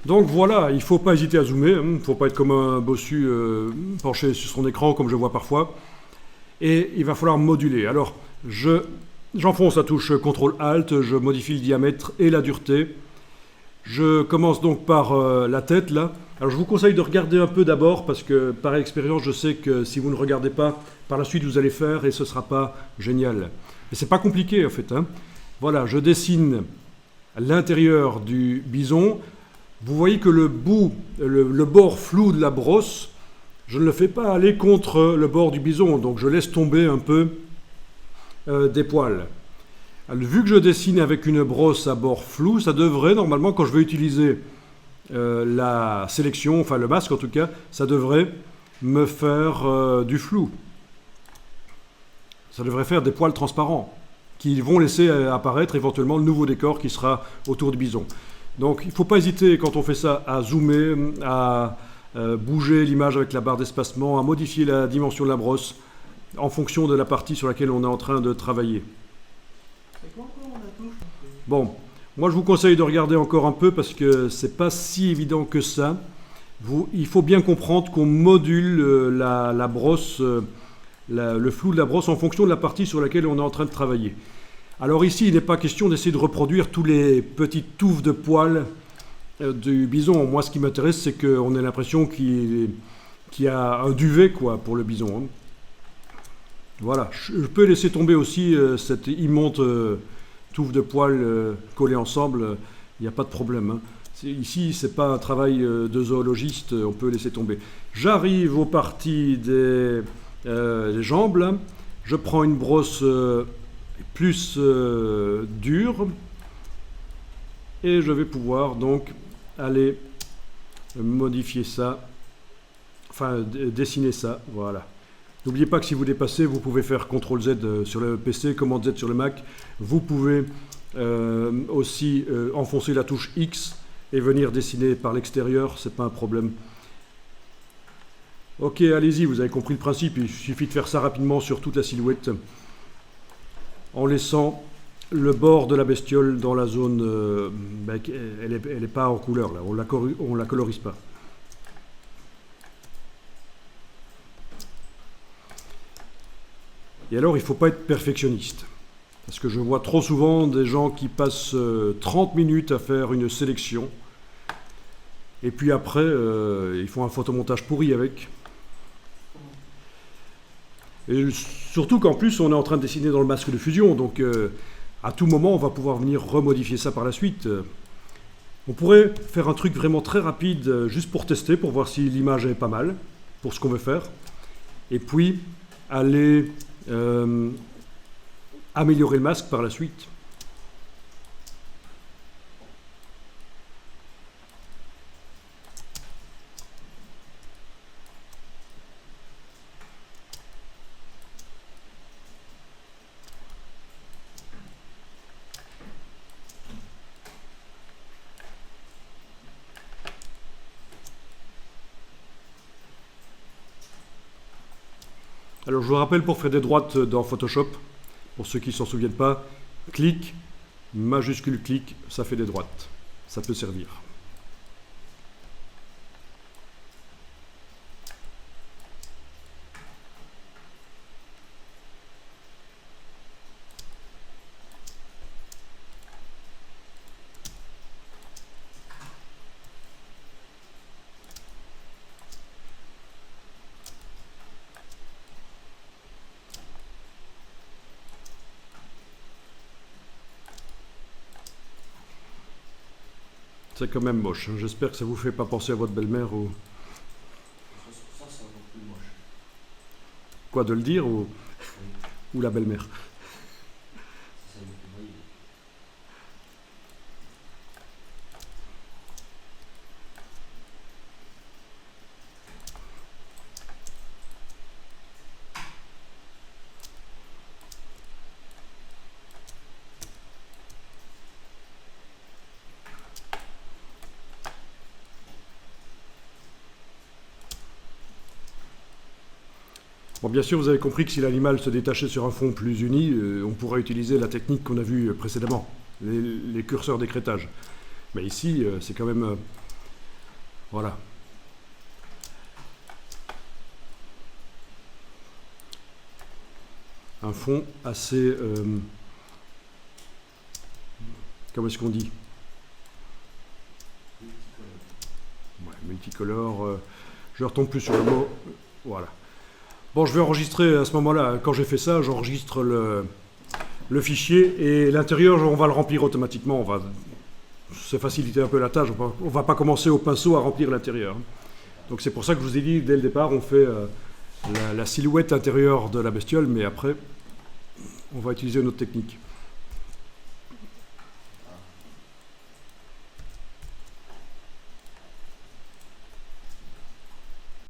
Donc voilà, il ne faut pas hésiter à zoomer, il ne faut pas être comme un bossu penché sur son écran comme je vois parfois. Et il va falloir moduler. Alors, j'enfonce la touche CTRL-ALT, je modifie le diamètre et la dureté. Je commence donc par la tête là. Alors je vous conseille de regarder un peu d'abord parce que par expérience je sais que si vous ne regardez pas, par la suite vous allez faire et ce ne sera pas génial. Mais c'est pas compliqué en fait. Voilà, je dessine l'intérieur du bison. Vous voyez que le bord flou de la brosse, je ne le fais pas aller contre le bord du bison, donc je laisse tomber un peu des poils. Alors, vu que je dessine avec une brosse à bord flou, ça devrait, normalement, quand je vais utiliser la sélection, enfin le masque en tout cas, ça devrait me faire du flou. Ça devrait faire des poils transparents qui vont laisser apparaître éventuellement le nouveau décor qui sera autour du bison. Donc il ne faut pas hésiter quand on fait ça à zoomer, à bouger l'image avec la barre d'espacement, à modifier la dimension de la brosse en fonction de la partie sur laquelle on est en train de travailler. Bon, moi je vous conseille de regarder encore un peu parce que c'est pas si évident que ça. Il faut bien comprendre qu'on module la brosse, le flou de la brosse en fonction de la partie sur laquelle on est en train de travailler. Alors ici, il n'est pas question d'essayer de reproduire tous les petites touffes de poils du bison. Moi, ce qui m'intéresse, c'est qu'on ait l'impression qu'il y a un duvet quoi, pour le bison. Voilà, je peux laisser tomber aussi cette immonde touffe de poils collées ensemble, il n'y a pas de problème. Ici, ce n'est pas un travail de zoologiste, on peut laisser tomber. J'arrive aux parties des jambes, là. Je prends une brosse plus dure et je vais pouvoir donc aller modifier ça, enfin dessiner ça, voilà. N'oubliez pas que si vous dépassez, vous pouvez faire CTRL-Z sur le PC, COMMAND-Z sur le Mac. Vous pouvez aussi enfoncer la touche X et venir dessiner par l'extérieur, c'est pas un problème. Ok, allez-y, vous avez compris le principe, il suffit de faire ça rapidement sur toute la silhouette en laissant le bord de la bestiole dans la zone, elle n'est pas en couleur là, on la colorise pas. Et alors, il ne faut pas être perfectionniste. Parce que je vois trop souvent des gens qui passent 30 minutes à faire une sélection. Et puis après, ils font un photomontage pourri avec. Et surtout qu'en plus, on est en train de dessiner dans le masque de fusion. Donc, à tout moment, on va pouvoir venir remodifier ça par la suite. On pourrait faire un truc vraiment très rapide, juste pour tester, pour voir si l'image est pas mal, pour ce qu'on veut faire. Et puis, aller améliorer le masque par la suite. Alors je vous rappelle, pour faire des droites dans Photoshop, pour ceux qui ne s'en souviennent pas, clic, majuscule clic, ça fait des droites. Ça peut servir. C'est quand même moche. J'espère que ça ne vous fait pas penser à votre belle-mère ou... Ça, c'est encore plus moche. Quoi, de le dire ou la belle-mère? Ça me fait moyen. Bon, bien sûr, vous avez compris que si l'animal se détachait sur un fond plus uni, on pourrait utiliser la technique qu'on a vue précédemment, les curseurs d'écrêtage. Mais ici, c'est quand même Voilà. Un fond assez... comment est-ce qu'on dit? Ouais, multicolore. Je ne retombe plus sur le mot. Voilà. Bon, je vais enregistrer à ce moment-là. Quand j'ai fait ça, j'enregistre le fichier et l'intérieur, on va le remplir automatiquement. On va se faciliter un peu la tâche. On ne va pas commencer au pinceau à remplir l'intérieur. Donc c'est pour ça que je vous ai dit, dès le départ, on fait la silhouette intérieure de la bestiole, mais après, on va utiliser une autre technique.